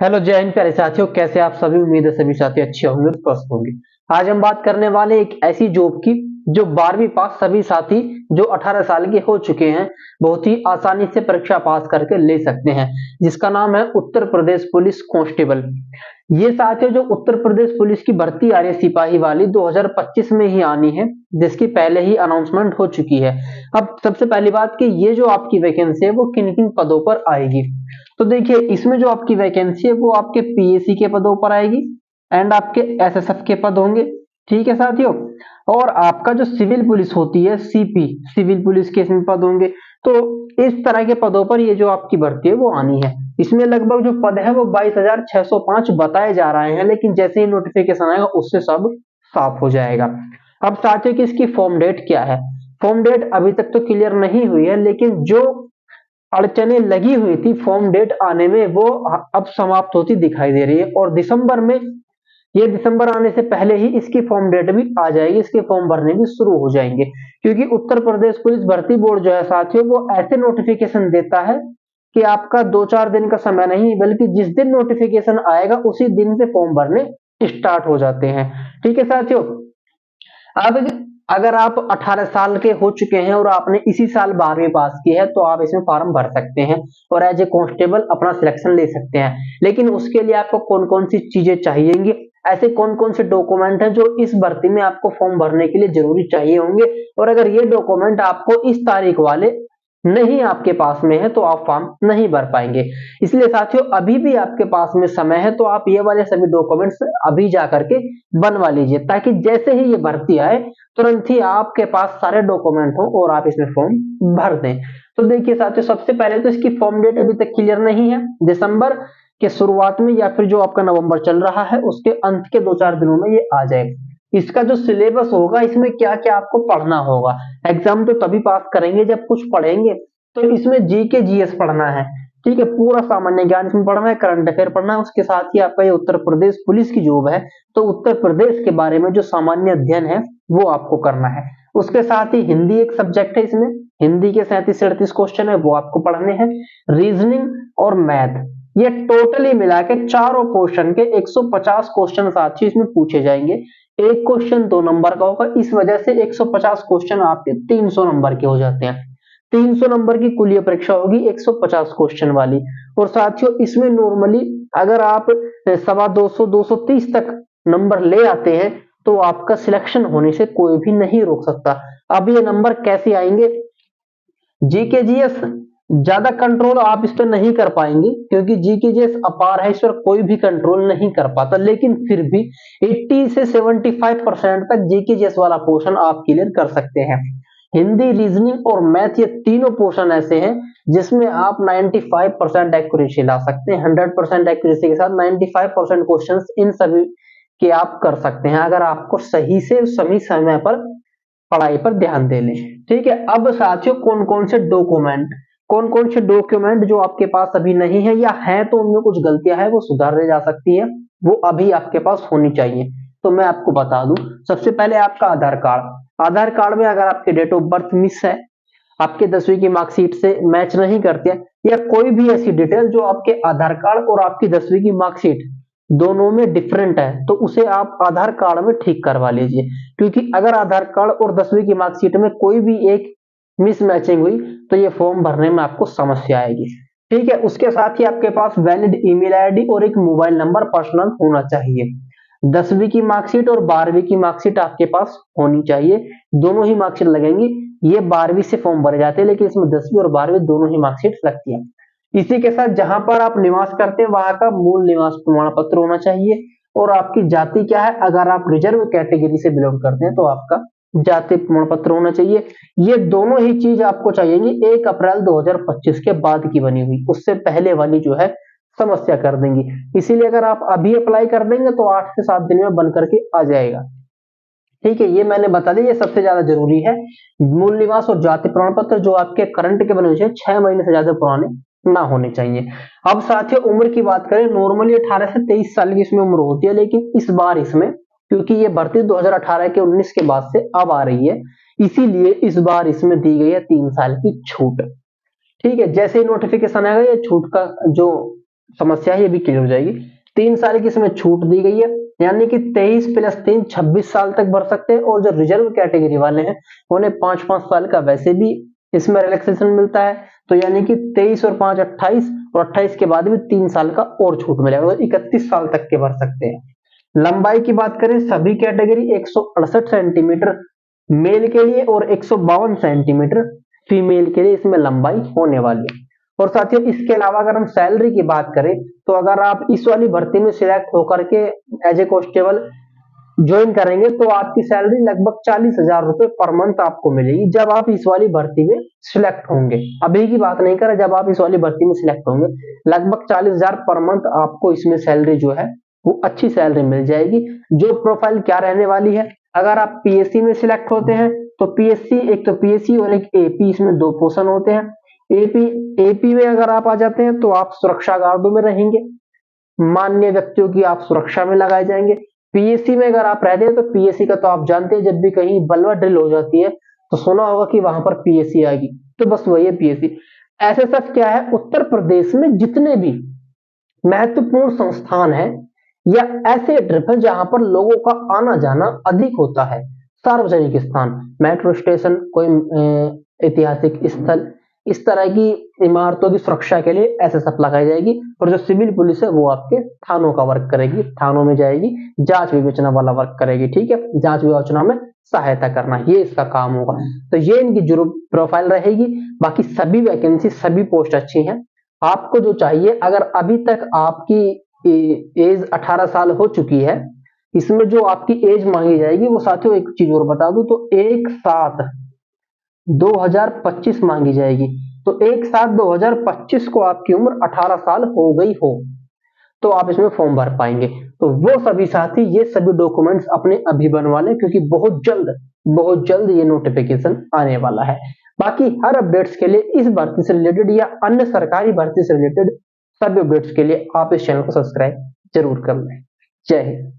Hello जय हिंद प्यारे साथियों, कैसे आप सभी। उम्मीद है सभी साथी अच्छे होंगे और स्वस्थ होंगे। आज हम बात करने वाले एक ऐसी जॉब की जो 12वीं पास सभी साथी जो 18 साल के हो चुके हैं बहुत ही आसानी से परीक्षा पास करके ले सकते हैं, जिसका नाम है उत्तर प्रदेश पुलिस कांस्टेबल। ये साथियों जो उत्तर प्रदेश पुलिस की भर्ती आ रही है सिपाही वाली 2025 में ही आनी है, जिसकी पहले ही अनाउंसमेंट हो चुकी है। अब सबसे पहली बात कि ये जो आपकी वैकेंसी है वो किन किन पदों पर आएगी। तो देखिए इसमें जो आपकी वैकेंसी है वो आपके पीएसी के पदों पर आएगी एंड आपके एसएसएफ के पद होंगे। ठीक है साथियों। और आपका जो सिविल पुलिस होती है सीपी, सिविल पुलिस के इसमें पद होंगे। तो इस तरह के पदों पर ये जो आपकी भर्ती है वो आनी है। इसमें लगभग जो पद है वो 22,605 बताए जा रहे हैं, लेकिन जैसे ही नोटिफिकेशन आएगा उससे सब साफ हो जाएगा। अब साथियों की इसकी फॉर्म डेट क्या है। फॉर्म डेट अभी तक तो क्लियर नहीं हुई है, लेकिन जो अड़चने लगी हुई थी फॉर्म डेट आने में वो अब समाप्त होती दिखाई दे रही है। और दिसंबर में, ये दिसंबर आने से पहले ही इसकी फॉर्म डेट भी आ जाएगी, इसके फॉर्म भरने भी शुरू हो जाएंगे। क्योंकि उत्तर प्रदेश पुलिस भर्ती बोर्ड जो है साथियों वो ऐसे नोटिफिकेशन देता है कि आपका 2-4 दिन का समय नहीं, बल्कि जिस दिन नोटिफिकेशन आएगा उसी दिन से फॉर्म भरने स्टार्ट हो जाते हैं। ठीक है साथियों। अब अगर आप 18 साल के हो चुके हैं और आपने इसी साल 12वीं पास की है तो आप इसमें फॉर्म भर सकते हैं और एज ए कांस्टेबल अपना सिलेक्शन ले सकते हैं। लेकिन उसके लिए आपको कौन कौन सी चीजें चाहिएंगी, ऐसे कौन कौन से डॉक्यूमेंट हैं जो इस भर्ती में आपको फॉर्म भरने के लिए जरूरी चाहिए होंगे, और अगर ये डॉक्यूमेंट आपको इस तारीख वाले नहीं आपके पास में है तो आप फॉर्म नहीं भर पाएंगे। इसलिए साथियों अभी भी आपके पास में समय है, तो आप ये वाले सभी डॉक्यूमेंट्स अभी जा करके बनवा लीजिए, ताकि जैसे ही ये भर्ती आए तुरंत ही आपके पास सारे डॉक्यूमेंट हो और आप इसमें फॉर्म भर दें। तो देखिए साथियों सबसे पहले तो इसकी फॉर्म डेट अभी तक क्लियर नहीं है। दिसंबर के शुरुआत में या फिर जो आपका नवंबर चल रहा है उसके अंत के 2-4 दिनों में ये आ जाएगा। इसका जो सिलेबस होगा इसमें क्या क्या आपको पढ़ना होगा। एग्जाम तो तभी पास करेंगे जब कुछ पढ़ेंगे। तो इसमें जीके जीएस पढ़ना है। ठीक है, पूरा सामान्य ज्ञान इसमें पढ़ना है, करंट अफेयर पढ़ना है। उसके साथ ही आपका ये उत्तर प्रदेश पुलिस की जॉब है तो उत्तर प्रदेश के बारे में जो सामान्य अध्ययन है वो आपको करना है। उसके साथ ही हिंदी एक सब्जेक्ट है, इसमें हिंदी के 37-38 क्वेश्चन है वो आपको पढ़ने हैं। रीजनिंग और मैथ ये टोटली मिला के चारों क्वेश्चन के 150 क्वेश्चन साथ ही इसमें पूछे जाएंगे। एक क्वेश्चन 2 नंबर का होगा, इस वजह से 150 क्वेश्चन आपके 300 नंबर के हो जाते हैं। 300 नंबर की कुल परीक्षा होगी 150 क्वेश्चन वाली। और साथियों इसमें नॉर्मली अगर आप 250 230 तक नंबर ले आते हैं तो आपका सिलेक्शन होने से कोई भी नहीं रोक सकता। अब ये नंबर कैसे आएंगे। जीके जीएस ज्यादा कंट्रोल आप इस पर नहीं कर पाएंगे, क्योंकि जीके जीएस अपार है, इस पर कोई भी कंट्रोल नहीं कर पाता। लेकिन फिर भी 80 से 75% तक जीके जीएस वाला पोर्शन आप क्लियर कर सकते हैं। हिंदी, रीजनिंग और मैथ ये तीनों पोर्शन ऐसे हैं जिसमें आप 95% एक्यूरेसी ला सकते हैं। 100% एक्यूरेसी के साथ 95% क्वेश्चंस इन सभी के आप कर सकते हैं, अगर आपको सही से सही समय पर पढ़ाई पर ध्यान दे लें। ठीक है। अब साथियों कौन कौन से डॉक्यूमेंट जो आपके पास अभी नहीं है या है तो उनमें कुछ गलतियां है वो सुधार जा सकती है, वो अभी आपके पास होनी चाहिए। तो मैं आपको बता दूं, सबसे पहले आपका आधार कार्ड। आधार कार्ड में अगर आपके डेट ऑफ बर्थ मिस है, आपके 10वीं की मार्कशीट से मैच नहीं करते हैं, या कोई भी ऐसी डिटेल जो आपके आधार कार्ड और आपकी 10वीं की मार्कशीट दोनों में डिफरेंट है, तो उसे आप आधार कार्ड में ठीक करवा लीजिए। क्योंकि अगर आधार कार्ड और 10वीं की मार्कशीट में कोई भी एक मिसमैचिंग हुई तो ये फॉर्म भरने में आपको समस्या आएगी। ठीक है। उसके साथ ही आपके पास वैलिड ईमेल आईडी और एक मोबाइल नंबर पर्सनल होना चाहिए। 10वीं की मार्कशीट और 12वीं की मार्कशीट आपके पास होनी चाहिए, दोनों ही मार्कशीट लगेंगी। ये 12वीं से फॉर्म भरे जाते हैं, लेकिन इसमें 10वीं और 12वीं दोनों ही मार्कशीट लगती है। इसी के साथ जहां पर आप निवास करते हैं वहां का मूल निवास प्रमाण पत्र होना चाहिए। और आपकी जाति क्या है, अगर आप रिजर्व कैटेगरी से बिलोंग करते हैं तो आपका जाति प्रमाण पत्र होना चाहिए। ये दोनों ही चीज आपको चाहिए 1 अप्रैल 2025 के बाद की बनी हुई, उससे पहले वाली जो है समस्या कर देंगी। इसीलिए अगर आप अभी अप्लाई कर देंगे तो 8 से 7 दिन में बन करके आ जाएगा। ठीक है, ये मैंने बता दिया, ये सबसे ज्यादा जरूरी है। मूल निवास और जाति प्रमाण पत्र जो आपके करंट के बने हुए 6 महीने से ज्यादा पुराने ना होने चाहिए। अब साथियों उम्र की बात करें, नॉर्मली 18 से 23 साल की इसमें उम्र होती है, लेकिन इस बार इसमें क्योंकि ये भर्ती 2018 के 19 के बाद से अब आ रही है, इसीलिए इस बार इसमें दी गई है 3 साल की छूट। ठीक है, जैसे ही नोटिफिकेशन आएगा ये छूट का जो समस्या है ये भी क्लियर हो जाएगी। 3 साल की इसमें छूट दी गई है, यानी कि 23 + 3 26 साल तक भर सकते हैं। और जो रिजर्व कैटेगरी वाले हैं उन्हें 5-5 साल का वैसे भी इसमें रिलैक्सेशन मिलता है, तो यानी कि 23 और 5 28 और 28 के बाद भी 3 साल का और छूट मिलेगा, तो 31 साल तक के भर सकते हैं। लंबाई की बात करें, सभी कैटेगरी 168 सेंटीमीटर मेल के लिए और 152 सेंटीमीटर फीमेल के लिए इसमें लंबाई होने वाली है। और साथियों इसके अलावा अगर हम सैलरी की बात करें, तो अगर आप इस वाली भर्ती में सिलेक्ट होकर के एज ए कांस्टेबल ज्वाइन करेंगे तो आपकी सैलरी लगभग 40,000 रुपए पर मंथ आपको मिलेगी, जब आप इस वाली भर्ती में सिलेक्ट होंगे। अभी की बात नहीं करें, जब आप इस वाली भर्ती में सिलेक्ट होंगे लगभग 40,000 पर मंथ आपको इसमें सैलरी जो है वो अच्छी सैलरी मिल जाएगी। जो प्रोफाइल क्या रहने वाली है, अगर आप पीएससी में सिलेक्ट होते हैं तो पीएससी, एक तो पीएससी और एक एपी, इसमें 2 पोर्शन होते हैं। एपी में अगर आप आ जाते हैं तो आप सुरक्षा गार्डों में रहेंगे, मान्य व्यक्तियों की आप सुरक्षा में लगाए जाएंगे। पीएससी में अगर आप रहते हैं तो पीएससी का तो आप जानते हैं, जब भी कहीं बलवा ड्रिल हो जाती है तो सुना होगा कि वहां पर पीएससी आएगी, तो बस वही है पीएससी। एसएसएफ क्या है, उत्तर प्रदेश में जितने भी महत्वपूर्ण संस्थान है या ऐसे ट्रिप है जहां पर लोगों का आना जाना अधिक होता है, सार्वजनिक स्थान, मेट्रो स्टेशन, कोई ऐतिहासिक स्थल, इस तरह की इमारतों की सुरक्षा के लिए एसएसएफ लगाई जाएगी। और जो सिविल पुलिस है वो आपके थानों का वर्क करेगी, थानों में जाएगी, जांच विवेचना वाला वर्क करेगी, ठीक है, जांच विवेचना में सहायता करना, ये इसका काम होगा। तो ये इनकी जो प्रोफाइल रहेगी। बाकी सभी वैकेंसी, सभी पोस्ट अच्छी हैं। आपको जो चाहिए, अगर अभी तक आपकी एज 18 साल हो चुकी है, इसमें जो आपकी एज मांगी जाएगी वो साथियों एक चीज और बता दूं तो 1/7 2025 मांगी जाएगी। तो 1/7 2025 को आपकी उम्र 18 साल हो गई हो तो आप इसमें फॉर्म भर पाएंगे। तो वो सभी साथी ये सभी डॉक्यूमेंट्स अपने अभी बनवा लें, क्योंकि बहुत जल्द ये नोटिफिकेशन आने वाला है। बाकी हर अपडेट्स के लिए, इस भर्ती से रिलेटेड या अन्य सरकारी भर्ती से रिलेटेड सभी अपडेट्स के लिए आप इस चैनल को सब्सक्राइब जरूर कर लें। जय हिंद।